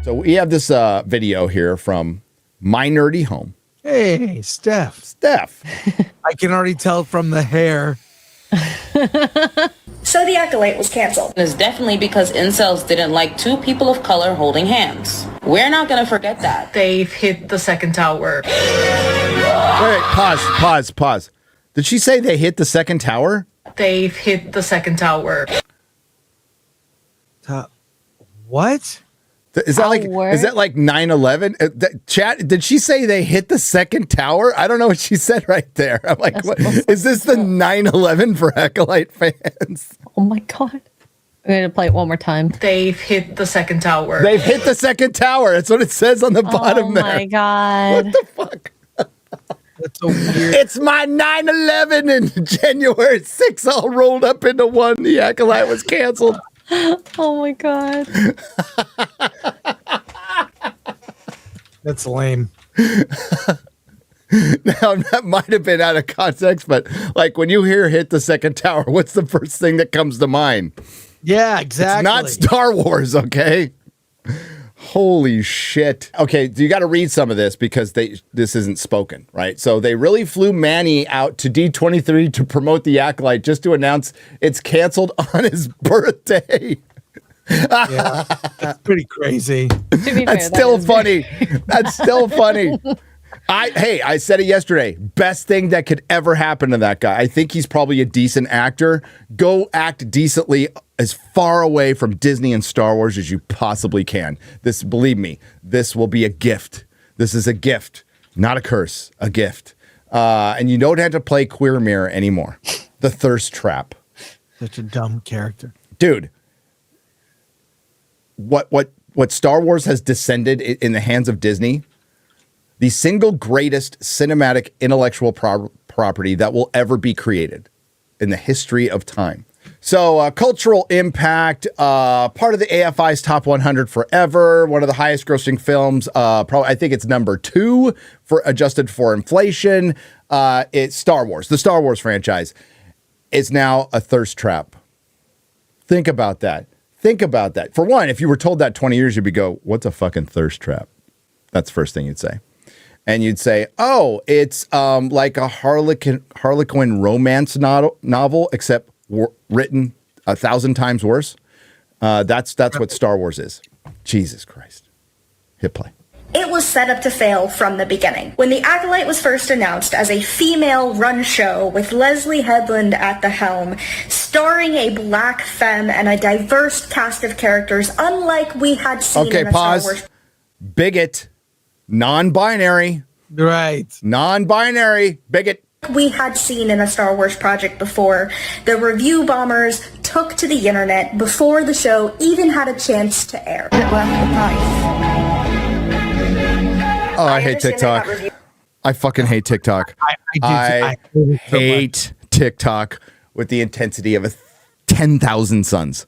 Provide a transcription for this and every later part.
So we have this video here from My Nerdy Home. Hey, Steph. I can already tell from the hair. So the Acolyte was canceled. It's definitely because incels didn't like two people of color holding hands. We're not gonna forget that. They've hit the second tower. Wait, pause. Did she say they hit the second tower? They've hit the second tower. What? Is that like 9/11? Chat, did she say they hit the second tower? I don't know what she said right there. I'm like, what? Is this the 9/11 for Acolyte fans? Oh my god. I'm going to play it one more time. They've hit the second tower. They've hit the second tower. That's what it says on the bottom there. Oh my god. What the fuck? That's so weird. It's my 9/11 and January 6th all rolled up into one. The Acolyte was canceled. Oh my god. That's lame. Now, that might have been out of context, but like when you hear hit the second tower, what's the first thing that comes to mind? Yeah, exactly. It's not Star Wars, okay? Holy shit. Okay, you got to read some of this because this isn't spoken, right? So they really flew Manny out to D23 to promote the Acolyte just to announce it's canceled on his birthday. Yeah, that's pretty crazy. That's still funny. That's still funny. I said it yesterday. Best thing that could ever happen to that guy. I think he's probably a decent actor. Go act decently as far away from Disney and Star Wars as you possibly can. This, believe me, this will be a gift. This is a gift, not a curse, a gift. And you don't have to play Queer Mirror anymore. The Thirst Trap. Such a dumb character. Dude, what Star Wars has descended in the hands of Disney, the single greatest cinematic intellectual property that will ever be created in the history of time. So cultural impact, part of the AFI's top 100 forever, one of the highest grossing films, probably I think it's number 2 for adjusted for inflation. It's Star Wars. The Star Wars franchise is now a thirst trap. Think about that. For one, if you were told that 20 years, you'd go, what's a fucking thirst trap? That's the first thing you'd say. And you'd say, oh, it's like a Harlequin romance novel, except written 1,000 times worse. That's what Star Wars is. Jesus Christ. Hit play. It was set up to fail from the beginning. When The Acolyte was first announced as a female-run show with Leslie Headland at the helm, starring a black femme and a diverse cast of characters unlike we had seen in the Star Wars. Bigot. Non-binary. Right. Non-binary. Bigot. We had seen in a Star Wars project before. The review bombers took to the internet before the show even had a chance to air. Is it worth the price? Oh, I hate TikTok. I fucking hate TikTok. I hate TikTok with the intensity of 10,000 suns.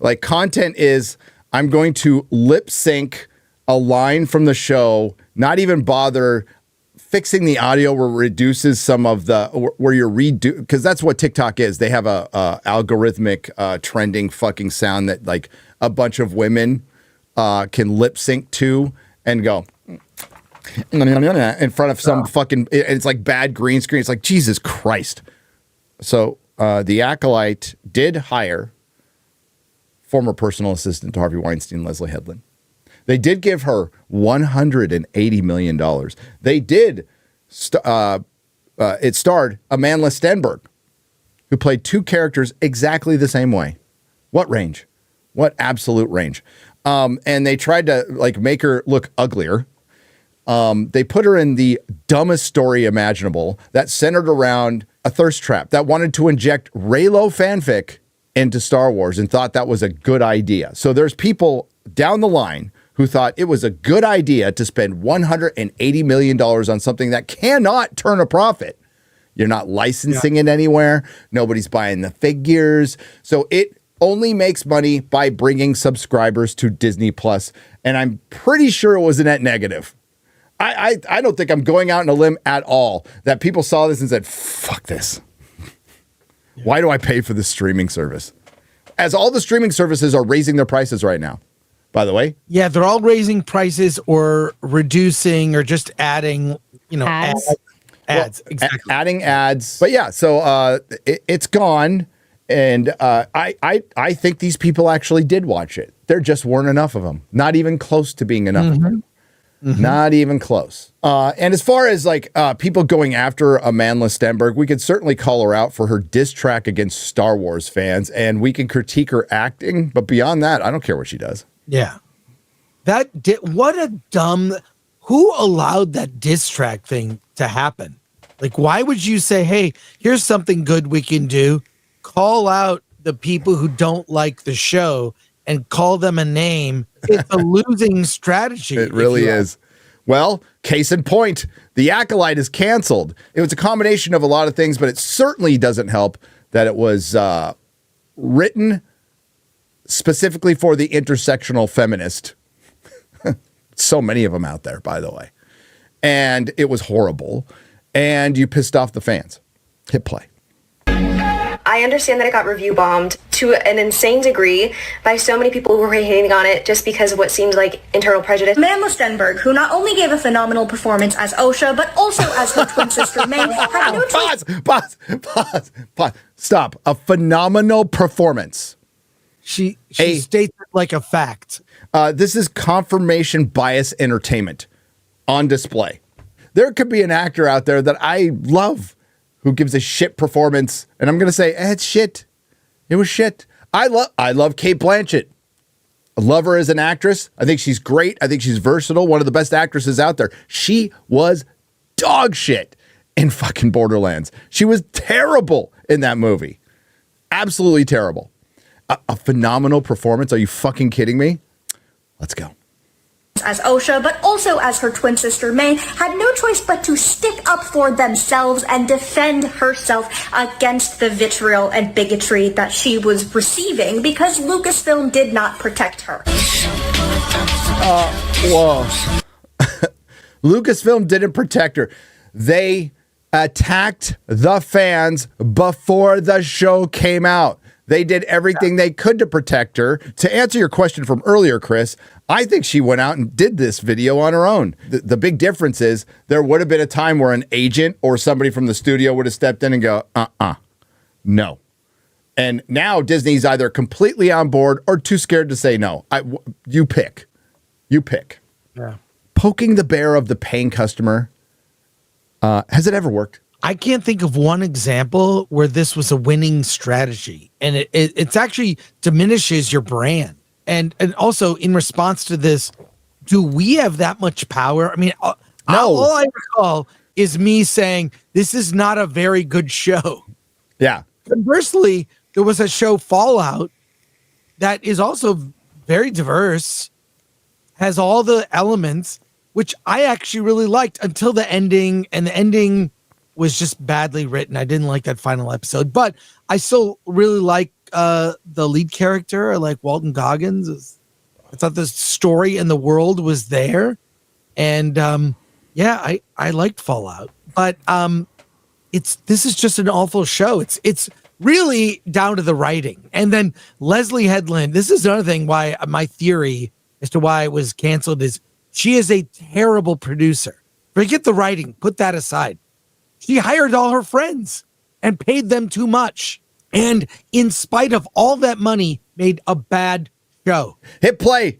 Like, content is, I'm going to lip sync a line from the show, not even bother fixing the audio where it reduces some of the, where you're because that's what TikTok is. They have a algorithmic trending fucking sound that like a bunch of women can lip sync to and go in front of some fucking, it's like bad green screen. It's like, Jesus Christ. So the Acolyte did hire former personal assistant to Harvey Weinstein, Leslie Headland. They did give her $180 million. They did, it starred Amandla Stenberg, who played 2 characters exactly the same way. What range? What absolute range? And they tried to like make her look uglier. They put her in the dumbest story imaginable that centered around a thirst trap that wanted to inject Reylo fanfic into Star Wars and thought that was a good idea. So there's people down the line who thought it was a good idea to spend $180 million on something that cannot turn a profit. You're not licensing it anywhere. Nobody's buying the figures. So it only makes money by bringing subscribers to Disney Plus. And I'm pretty sure it was a net negative. I don't think I'm going out on a limb at all that people saw this and said, fuck this. Why do I pay for this streaming service? As all the streaming services are raising their prices right now. by the way. Yeah, they're all raising prices or reducing or just adding, Ads. ads. Exactly. Adding ads. But yeah, so it's gone. And I think these people actually did watch it. There just weren't enough of them. Not even close to being enough of them. Not even close. And as far as like people going after Amandla Stenberg, we could certainly call her out for her diss track against Star Wars fans, and we can critique her acting. But beyond that, I don't care what she does. Yeah. What a dumb, who allowed that diss track thing to happen? Like, why would you say, hey, here's something good we can do? Call out the people who don't like the show and call them a name. It's a losing strategy. It really is. Well, case in point, The Acolyte is canceled. It was a combination of a lot of things, but it certainly doesn't help that it was written specifically for the intersectional feminist. So many of them out there, by the way. And it was horrible. And you pissed off the fans. Hit play. I understand that it got review bombed to an insane degree by so many people who were hating on it just because of what seemed like internal prejudice. Amandla Stenberg, who not only gave a phenomenal performance as Osha, but also as her twin sister May, had no choice. Pause. Stop. A phenomenal performance. She states it like a fact. This is confirmation bias entertainment on display. There could be an actor out there that I love who gives a shit performance, and I'm going to say, it's shit. It was shit. I love Cate Blanchett. I love her as an actress. I think she's great. I think she's versatile. One of the best actresses out there. She was dog shit in fucking Borderlands. She was terrible in that movie. Absolutely terrible. A phenomenal performance. Are you fucking kidding me? Let's go. As Osha, but also as her twin sister May, had no choice but to stick up for themselves and defend herself against the vitriol and bigotry that she was receiving because Lucasfilm did not protect her. Whoa. Lucasfilm didn't protect her. They attacked the fans before the show came out. They did everything they could to protect her. To answer your question from earlier, Chris, I think she went out and did this video on her own. The big difference is there would have been a time where an agent or somebody from the studio would have stepped in and go, no. And now Disney's either completely on board or too scared to say no. You pick. Yeah. Poking the bear of the paying customer. Has it ever worked? I can't think of one example where this was a winning strategy, and it's actually diminishes your brand. And also in response to this, do we have that much power? I mean, no. All I recall is me saying this is not a very good show. Yeah. Conversely, there was a show Fallout that is also very diverse, has all the elements, which I actually really liked until the ending, and the ending was just badly written. I didn't like that final episode, but I still really like the lead character. I like Walton Goggins. I thought the story and the world was there. And I liked Fallout, but this is just an awful show. It's really down to the writing. And then Leslie Headland, this is another thing why my theory as to why it was canceled is she is a terrible producer. Forget the writing, put that aside. She hired all her friends and paid them too much. And in spite of all that money, made a bad show. Hit play.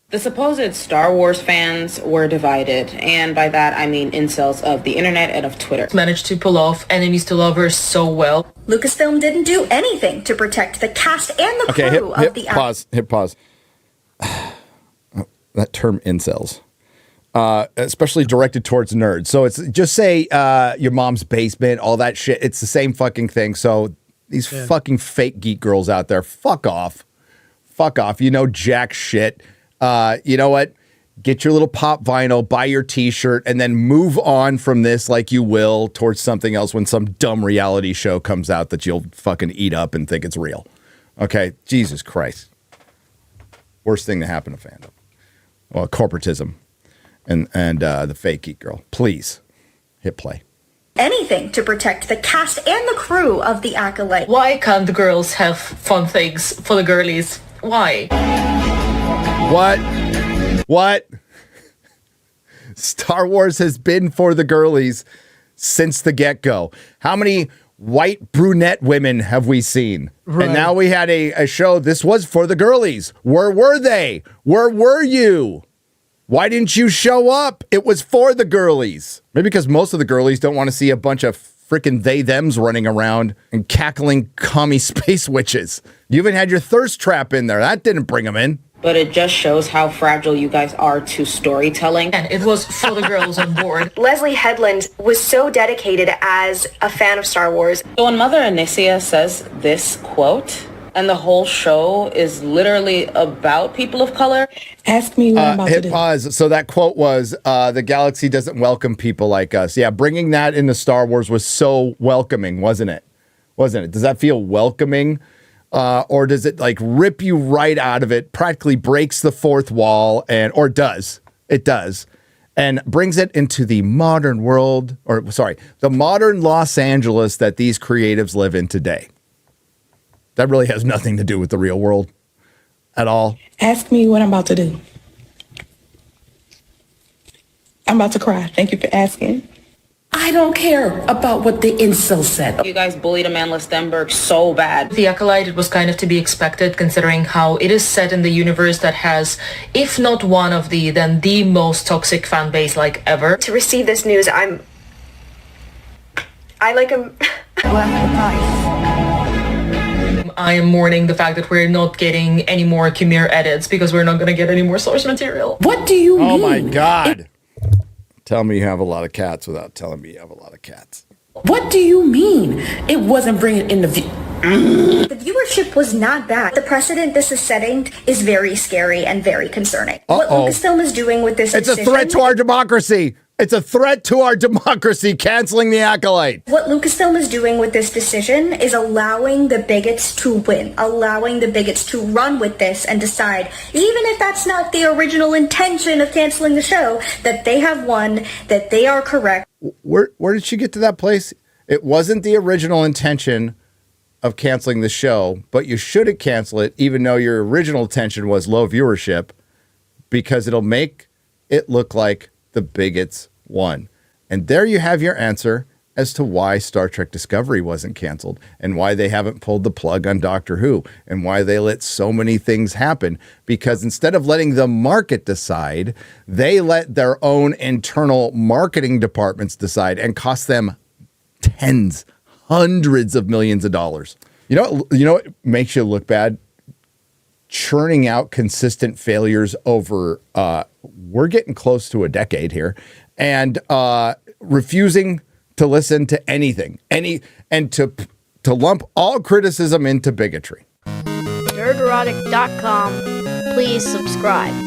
The supposed Star Wars fans were divided, and by that I mean incels of the internet and of Twitter. Managed to pull off enemies to lovers so well. Lucasfilm didn't do anything to protect the cast and the crew of the Hit pause. That term incels. Especially directed towards nerds. So it's just say your mom's basement, all that shit. It's the same fucking thing. So these fucking fake geek girls out there, fuck off. You know jack shit. You know what? Get your little pop vinyl, buy your t-shirt, and then move on from this like you will towards something else when some dumb reality show comes out that you'll fucking eat up and think it's real. Okay? Jesus Christ. Worst thing to happen to fandom. Well, corporatism. And the fake geek girl. Please hit play. Anything to protect the cast and the crew of the Acolyte. Why can't the girls have fun things for the girlies? Why? What? Star Wars has been for the girlies since the get-go. How many white brunette women have we seen? Right. And now we had a show. This was for the girlies. Where were they? Where were you? Why didn't you show up? It was for the girlies. Maybe because most of the girlies don't want to see a bunch of freaking they-thems running around and cackling commie space witches. You even had your thirst trap in there. That didn't bring them in. But it just shows how fragile you guys are to storytelling. And it was for the girls on board. Leslie Headland was so dedicated as a fan of Star Wars. So when Mother Anicia says this quote, and the whole show is literally about people of color. Ask me what I'm about to do. Pause. So that quote was, the galaxy doesn't welcome people like us. Yeah, bringing that into Star Wars was so welcoming, wasn't it? Wasn't it? Does that feel welcoming? Or does it like rip you right out of it, practically breaks the fourth wall, or does. It does. And brings it into the modern world, the modern Los Angeles that these creatives live in today. That really has nothing to do with the real world at all. Ask me what I'm about to do. I'm about to cry. Thank you for asking. I don't care about what the incel said. You guys bullied Amanda Stenberg so bad. The Acolyte, it was kind of to be expected considering how it is set in the universe that has, if not one of then the most toxic fan base like ever. To receive this news, I like him. I am mourning the fact that we're not getting any more Khmer edits because we're not going to get any more source material. What do you mean? Oh my God. Tell me you have a lot of cats without telling me you have a lot of cats. What do you mean? It wasn't bringing in the view. The viewership was not bad. The precedent this is setting is very scary and very concerning. What Lucasfilm is doing with this It's a threat to our democracy. It's a threat to our democracy, canceling the Acolyte. What Lucasfilm is doing with this decision is allowing the bigots to win, allowing the bigots to run with this and decide, even if that's not the original intention of canceling the show, that they have won, that they are correct. Where did she get to that place? It wasn't the original intention of canceling the show, but you shouldn't cancel it, even though your original intention was low viewership, because it'll make it look like the bigots won. And there you have your answer as to why Star Trek Discovery wasn't canceled and why they haven't pulled the plug on Doctor Who and why they let so many things happen, because instead of letting the market decide, they let their own internal marketing departments decide and cost them hundreds of millions of dollars. You know what makes you look bad? Churning out consistent failures over we're getting close to a decade here, and refusing to listen to anything, and to lump all criticism into bigotry. Nerdrotic.com. Please subscribe.